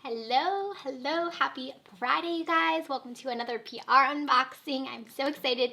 Hello, happy Friday, you guys. Welcome to another PR unboxing. I'm so excited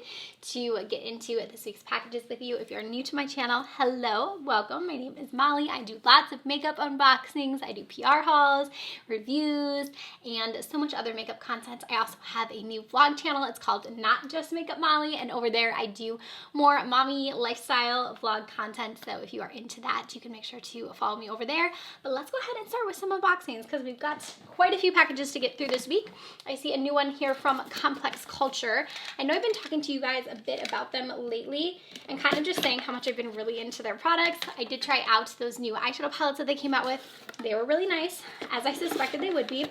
to get into this week's packages with you. If you're new to my channel, hello, welcome. My name is Molly. I do lots of makeup unboxings. I do PR hauls, reviews, and so much other makeup content. I also have a new vlog channel. It's called Not Just Makeup Molly, and over there I do more mommy lifestyle vlog content. So if you are into that, you can make sure to follow me over there. But let's go ahead and start with some unboxings because we've got quite a few packages to get through this week. I see a new one here from Complex Culture. I know I've been talking to you guys a bit about them lately and kind of just saying how much I've been really into their products. I did try out those new eyeshadow palettes that they came out with. They were really nice, as I suspected they would be.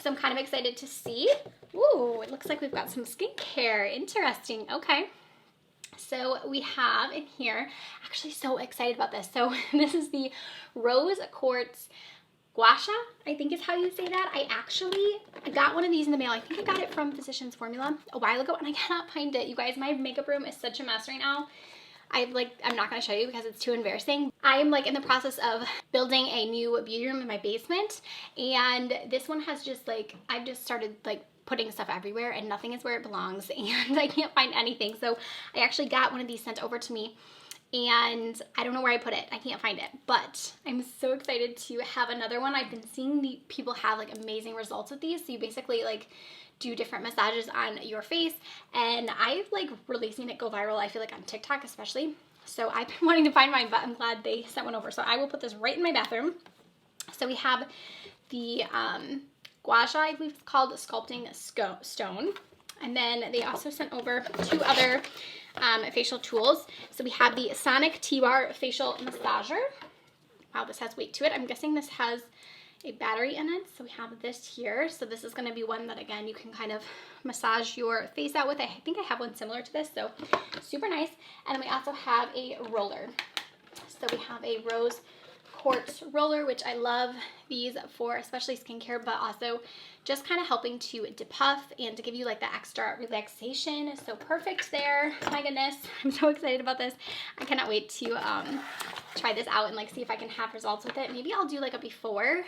So I'm kind of excited to see. Ooh, it looks like we've got some skincare. Interesting. Okay. So we have in here, actually so excited about this. So this is the Rose Quartz Gua Sha, I think is how you say that. I got one of these in the mail. I think I got it from Physicians Formula a while ago and I cannot find it. You guys, my makeup room is such a mess right now. I'm not going to show you because it's too embarrassing. I am in the process of building a new beauty room in my basement, and this one has just I've just started putting stuff everywhere and nothing is where it belongs and I can't find anything. So I actually got one of these sent over to me and I don't know where I put it. I can't find it, but I'm so excited to have another one. I've been seeing the people have amazing results with these. So you basically do different massages on your face, and I've really seen it go viral. I feel on TikTok especially. So I've been wanting to find mine, but I'm glad they sent one over. So I will put this right in my bathroom. So we have the Gua Sha, I believe it's called Sculpting Stone. And then they also sent over two other facial tools. So we have the Sonic T-Bar Facial Massager. Wow, this has weight to it. I'm guessing this has a battery in it. So we have this here. So this is going to be one that, again, you can kind of massage your face out with. I think I have one similar to this, so super nice. And then we also have a roller. So we have a Rose Quartz roller, which I love these for especially skincare, but also just kind of helping to depuff and to give you that extra relaxation. So perfect there. My goodness, I'm so excited about this. I cannot wait to try this out and see if I can have results with it. Maybe I'll do a before,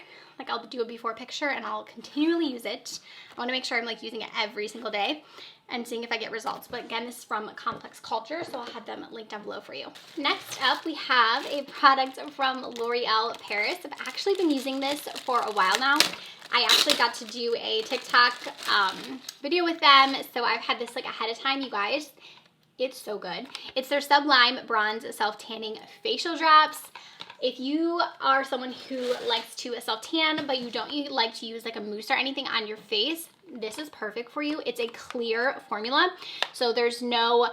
I'll do a before picture and I'll continually use it. I want to make sure I'm using it every single day and seeing if I get results. But again, this is from Complex Culture, so I'll have them linked down below for you. Next up, we have a product from L'Oreal Paris. I've actually been using this for a while now. I actually got to do a TikTok video with them, so I've had this ahead of time, you guys. It's so good. It's their Sublime Bronze Self-Tanning Facial Drops. If you are someone who likes to self-tan, but you don't like to use a mousse or anything on your face, this is perfect for you. It's a clear formula, so there's no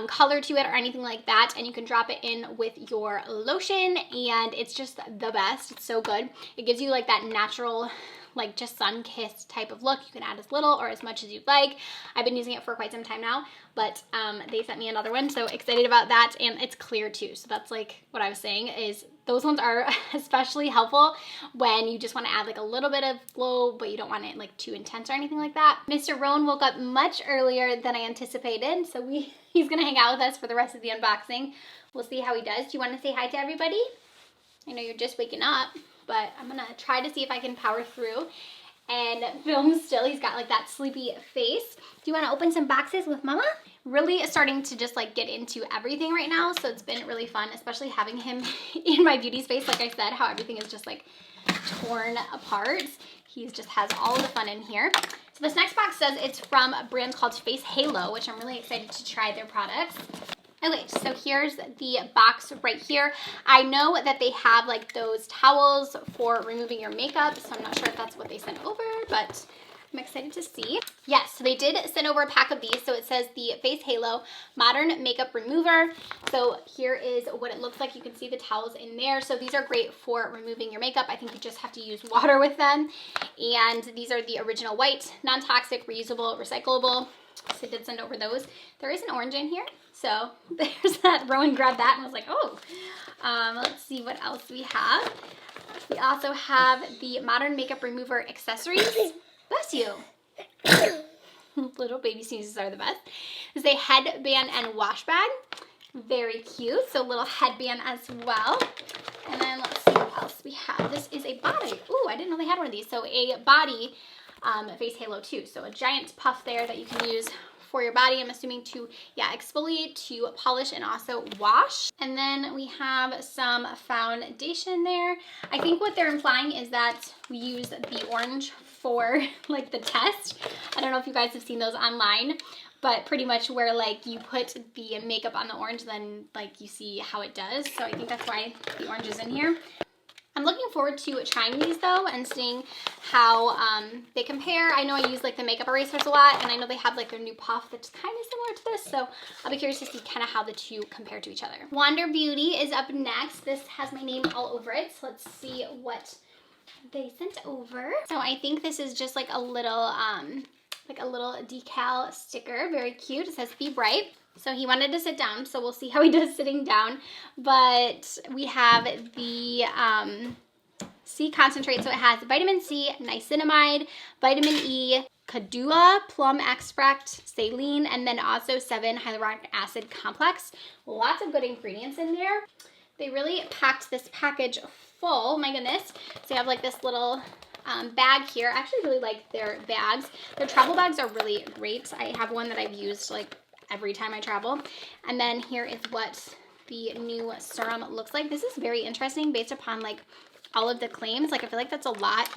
color to it or anything like that, and you can drop it in with your lotion, and it's just the best. It's so good. It gives you that natural just sun-kissed type of look. You can add as little or as much as you'd like. I've been using it for quite some time now, but they sent me another one, so excited about that, and it's clear too. So that's what I was saying is those ones are especially helpful when you just want to add a little bit of glow, but you don't want it too intense or anything like that. Mr. Roan woke up much earlier than I anticipated, so he's gonna hang out with us for the rest of the unboxing. We'll see how he does. Do you want to say hi to everybody? I know you're just waking up, but I'm gonna try to see if I can power through and film still. He's got that sleepy face. Do you want to open some boxes with Mama? Really starting to just get into everything right now, so it's been really fun, especially having him in my beauty space. Like I said, how everything is just torn apart. He just has all of the fun in here. So this next box says it's from a brand called Face Halo, which I'm really excited to try their products. Okay, so here's the box right here. I know that they have those towels for removing your makeup, so I'm not sure if that's what they sent over, but I'm excited to see. Yes, so they did send over a pack of these. So it says the Face Halo Modern Makeup Remover. So here is what it looks like. You can see the towels in there. So these are great for removing your makeup. I think you just have to use water with them. And these are the original white, non-toxic, reusable, recyclable. So I did send over those. There is an orange in here. So there's that. Rowan grabbed that and was like, oh. Let's see what else we have. We also have the Modern Makeup Remover Accessories. Bless you. Little baby sneezes are the best. This is a headband and wash bag. Very cute. So little headband as well. And then let's see what what else we have. This is a body. Ooh, I didn't know they had one of these. So a body face halo too. So a giant puff there that you can use for your body, I'm assuming to, exfoliate, to polish, and also wash. And then we have some foundation there. I think what they're implying is that we use the orange for like the test. I don't know if you guys have seen those online, but pretty much where like you put the makeup on the orange, then like you see how it does. So I think that's why the orange is in here. I'm looking forward to trying these though and seeing how they compare. I know I use like the makeup erasers a lot, and I know they have like their new puff that's kind of similar to this, so I'll be curious to see kind of how the two compare to each other. Wander Beauty is up next. This has my name all over it, so let's see what they sent over. So I think this is just like a little decal sticker, very cute. It says Be Bright. So he wanted to sit down, so we'll see how he does sitting down. But we have the C concentrate, so it has vitamin C, niacinamide, vitamin E, Cadua, plum extract, saline, and then also 7 hyaluronic acid complex. Lots of good ingredients in there. They really packed this package full, my goodness. So you have like this little bag here. I actually really like their bags. Their travel bags are really great. I have one that I've used like every time I travel. And then here is what the new serum looks like. This is very interesting based upon like all of the claims. Like I feel like that's a lot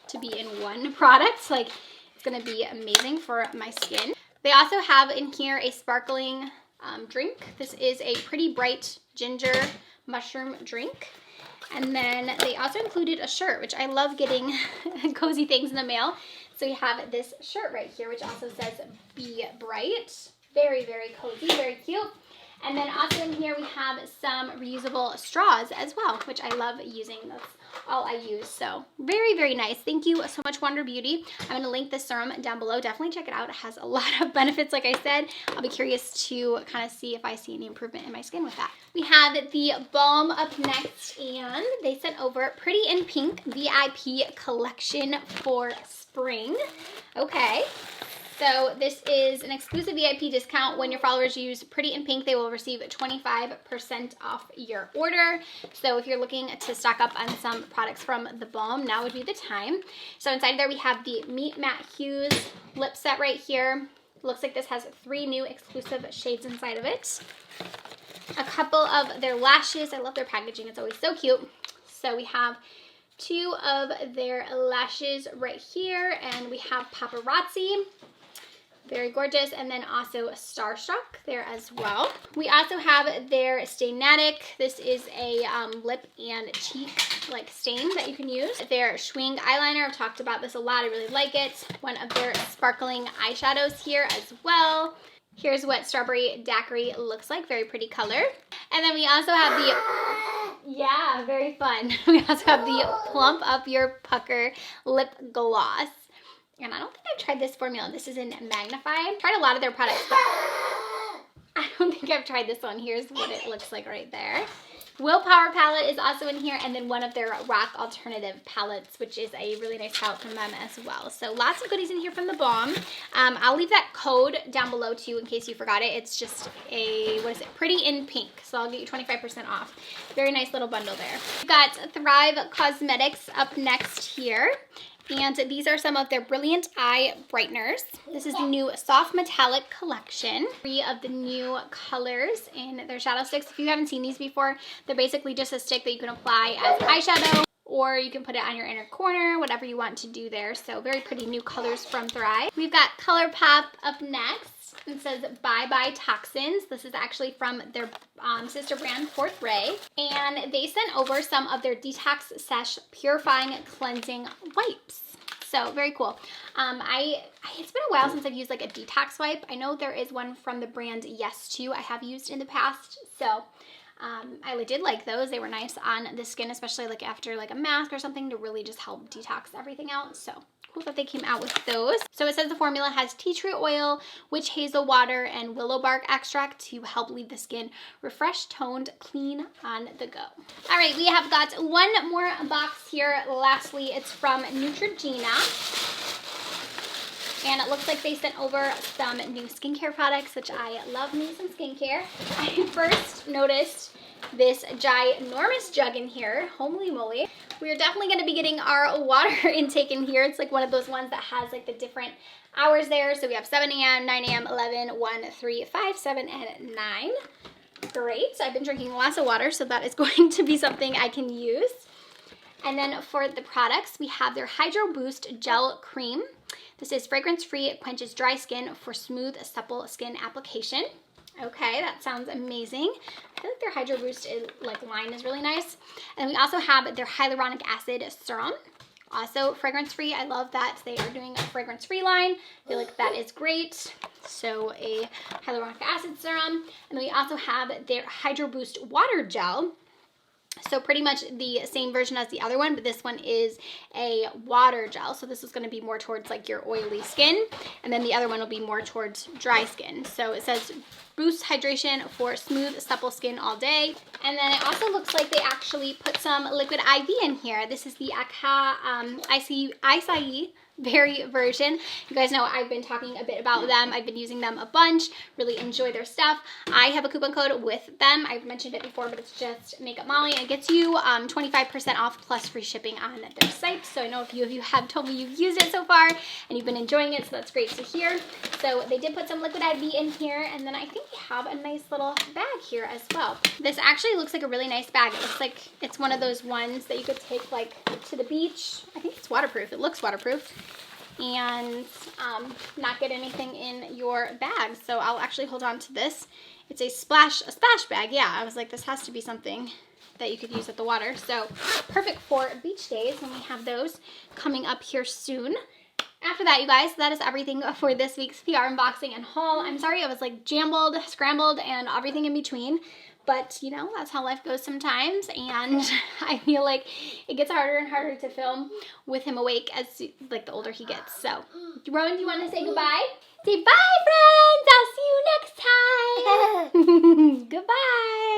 to be in one product. Like it's gonna be amazing for my skin. They also have in here a sparkling drink. This is a pretty bright ginger mushroom drink. And then they also included a shirt, which I love getting cozy things in the mail. So you have this shirt right here, which also says Be Bright. Very, very cozy, very cute. And then also in here we have some reusable straws as well, which I love using. That's all I use. So very, very nice. Thank you so much, Wander Beauty. I'm going to link this serum down below. Definitely check it out. It has a lot of benefits, like I said. I'll be curious to kind of see if I see any improvement in my skin with that. We have the BALM up next, and they sent over Pretty in Pink VIP collection for spring. Okay. So this is an exclusive VIP discount. When your followers use Pretty in Pink, they will receive 25% off your order. So if you're looking to stock up on some products from the BALM, now would be the time. So inside there we have the Meet Matte Hues lip set right here. Looks like this has 3 new exclusive shades inside of it. A couple of their lashes. I love their packaging. It's always so cute. So we have 2 of their lashes right here, and we have Paparazzi. Very gorgeous. And then also Starstruck there as well. We also have their Staynatic. This is a lip and cheek like stain that you can use. Their Schwing eyeliner. I've talked about this a lot. I really like it. One of their sparkling eyeshadows here as well. Here's what Strawberry Daiquiri looks like. Very pretty color. And then we also have the, yeah, very fun. We also have the Plump Up Your Pucker Lip Gloss. And I don't think I've tried this formula. This is in Magnify. I've tried a lot of their products, but I don't think I've tried this one. Here's what it looks like right there. Willpower palette is also in here, and then one of their Rock Alternative palettes, which is a really nice palette from them as well. So lots of goodies in here from the BALM. I'll leave that code down below too in case you forgot it. It's just a, what is it? Pretty in Pink. So I'll get you 25% off. Very nice little bundle there. We've got Thrive Cosmetics up next here. And these are some of their Brilliant Eye Brighteners. This is the new Soft Metallic Collection. 3 of the new colors in their shadow sticks. If you haven't seen these before, they're basically just a stick that you can apply as eyeshadow, or you can put it on your inner corner, whatever you want to do there. So very pretty new colors from Thrive. We've got ColourPop up next. It says Bye Bye Toxins. This is actually from their sister brand, Fourth Ray. And they sent over some of their Detox Sesh Purifying Cleansing Wipes. So very cool. It's been a while since I've used like a detox wipe. I know there is one from the brand Yes To I have used in the past. So I did like those. They were nice on the skin, especially like after like a mask or something, to really just help detox everything out. So cool that they came out with those. So it says the formula has tea tree oil, witch hazel water, and willow bark extract to help leave the skin refreshed, toned, clean on the go. All right, we have got one more box here. Lastly, it's from Neutrogena. And it looks like they sent over some new skincare products, which I love me some skincare. I first noticed this ginormous jug in here. Holy moly. We are definitely going to be getting our water intake in here. It's like one of those ones that has like the different hours there. So we have 7 a.m., 9 a.m., 11, 1, 3, 5, 7, and 9. Great. I've been drinking lots of water, so that is going to be something I can use. And then for the products, we have their Hydro Boost Gel Cream. This is fragrance-free. It quenches dry skin for smooth, supple skin application. Okay, that sounds amazing. I feel like their Hydro Boost line is really nice. And we also have their hyaluronic acid serum. Also fragrance-free. I love that they are doing a fragrance-free line. I feel like that is great. So a hyaluronic acid serum. And then we also have their Hydro Boost Water Gel. So pretty much the same version as the other one, but this one is a water gel. So this is going to be more towards like your oily skin. And then the other one will be more towards dry skin. So it says boost hydration for smooth, supple skin all day. And then it also looks like they actually put some liquid IV in here. This is the Acai Berry version. You guys know I've been talking a bit about them. I've been using them a bunch. Really enjoy their stuff. I have a coupon code with them. I've mentioned it before, but it's just Makeup Molly. It gets you 25% off plus free shipping on their site. So I know a few of you have told me you've used it so far and you've been enjoying it, so that's great to hear. So they did put some liquid IV in here, and then I think they have a nice little bag here as well. This actually looks like a really nice bag. It looks like it's one of those ones that you could take like to the beach. I think it's waterproof. It looks waterproof. And not get anything in your bag. So I'll actually hold on to this. It's a splash bag. Yeah, I was like, this has to be something that you could use at the water. So perfect for beach days, and we have those coming up here soon. After that, you guys, that is everything for this week's PR unboxing and haul. I'm sorry I was like jambled, scrambled, and everything in between. But, you know, that's how life goes sometimes, and I feel like it gets harder and harder to film with him awake as, like, the older he gets. So, Rowan, do you want to say goodbye? Say bye, friends! I'll see you next time! Goodbye!